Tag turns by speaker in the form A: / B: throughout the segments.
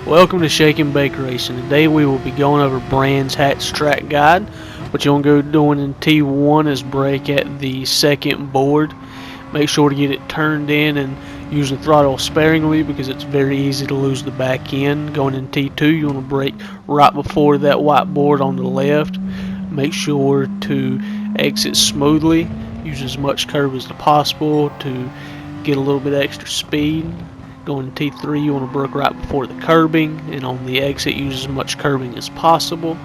A: Welcome to Shake and Bake Racing. Today we will be going over Brands Hatch Track Guide. What you're going to go doing in T1 is brake at the second board. Make sure to get it turned in and use the throttle sparingly because it's very easy to lose the back end. Going in T2, you want to brake right before that white board on the left. Make sure to exit smoothly. Use as much curve as possible to get a little bit extra speed. Going to T3, you want to brake right before the curbing, and on the exit use as much curbing as possible.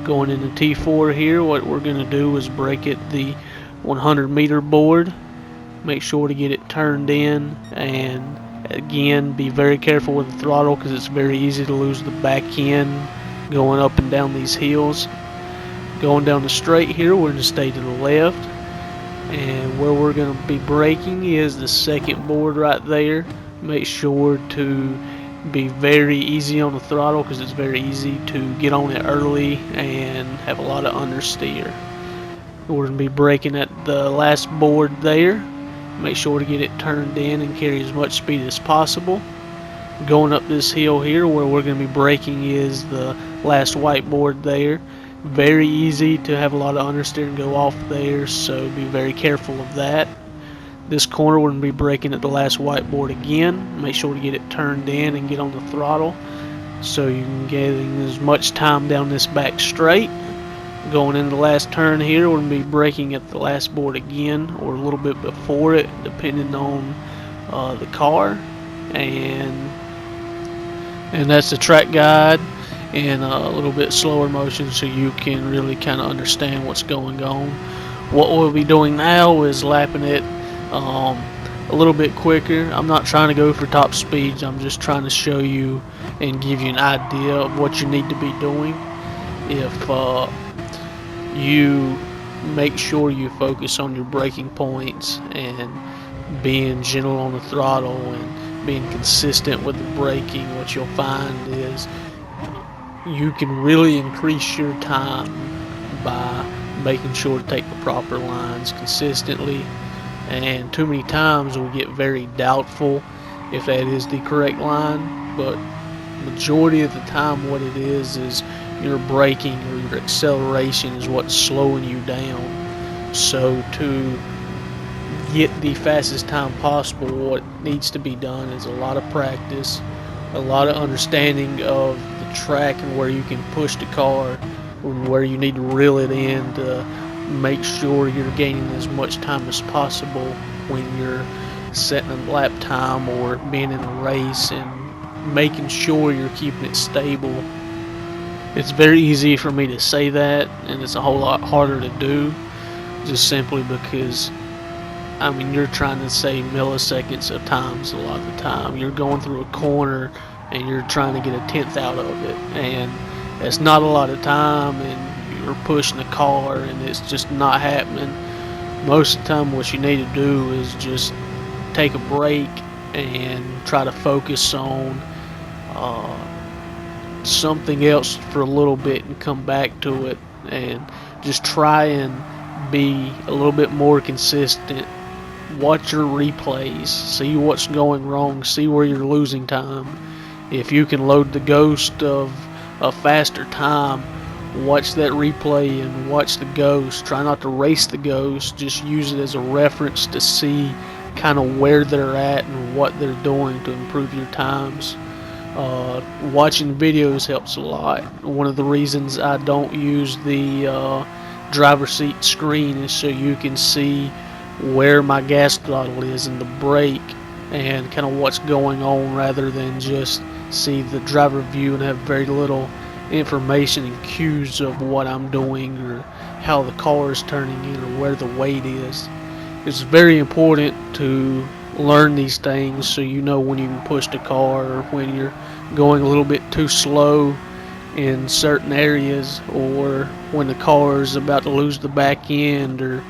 A: Going into T4 here, what we're going to do is brake at the 100 meter board. Make sure to get it turned in, and again be very careful with the throttle because it's very easy to lose the back end going up and down these hills. Going down the straight here, we're going to stay to the left, and where we're going to be braking is the second board right there. Make sure to be very easy on the throttle because it's very easy to get on it early and have a lot of understeer. We're going to be braking at the last board there. Make sure to get it turned in and carry as much speed as possible. Going up this hill here, where we're going to be braking is the last white board there. Very easy to have a lot of understeer and go off there, so be very careful of that. This corner we're going to be braking at the last whiteboard again. Make sure to get it turned in and get on the throttle so you can get as much time down this back straight. Going into the last turn here, we're going to be braking at the last board again, or a little bit before it, depending on the car. And that's the track guide in a little bit slower motion so you can really kind of understand what's going on. What we'll be doing now is lapping it a little bit quicker. I'm not trying to go for top speeds. I'm just trying to show you and give you an idea of what you need to be doing. If you make sure you focus on your braking points and being gentle on the throttle and being consistent with the braking, what you'll find is you can really increase your time by making sure to take the proper lines consistently. And too many times we get very doubtful if that is the correct line, but majority of the time what it is your braking or your acceleration is what's slowing you down. So to get the fastest time possible, what needs to be done is a lot of practice, a lot of understanding of the track and where you can push the car and where you need to reel it in to make sure you're gaining as much time as possible when you're setting a lap time or being in a race, and making sure you're keeping it stable. It's very easy for me to say that, and it's a whole lot harder to do, just simply because you're trying to save milliseconds of times a lot of the time. You're going through a corner and you're trying to get a tenth out of it, and it's not a lot of time, and you're pushing the car and it's just not happening. Most of the time what you need to do is just take a break and try to focus on something else for a little bit and come back to it, and just try and be a little bit more consistent. Watch your replays, see what's going wrong, see where you're losing time. If you can load the ghost of a faster time, watch that replay and watch the ghost. Try not to race the ghost, just use it as a reference to see kind of where they're at and what they're doing to improve your times. Watching videos helps a lot. One of the reasons I don't use the driver's seat screen is so you can see where my gas throttle is in the brake and kind of what's going on, rather than just see the driver view and have very little information and cues of what I'm doing or how the car is turning in or where the weight is. It's very important to learn these things so you know when you can push the car or when you're going a little bit too slow in certain areas, or when the car is about to lose the back end or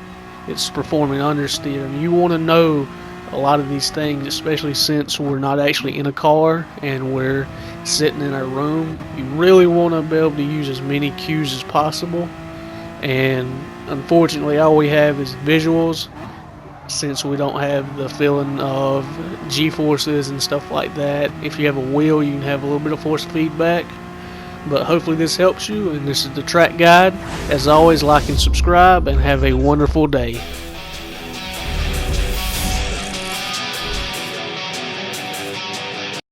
A: it's performing understeer. You want to know a lot of these things, especially since we're not actually in a car and we're sitting in our room. You really want to be able to use as many cues as possible, and unfortunately all we have is visuals. since we don't have the feeling of G-forces and stuff like that. If you have a wheel, you can have a little bit of force feedback. But hopefully this helps you, and this is the track guide. As always, like and subscribe, and have a wonderful day.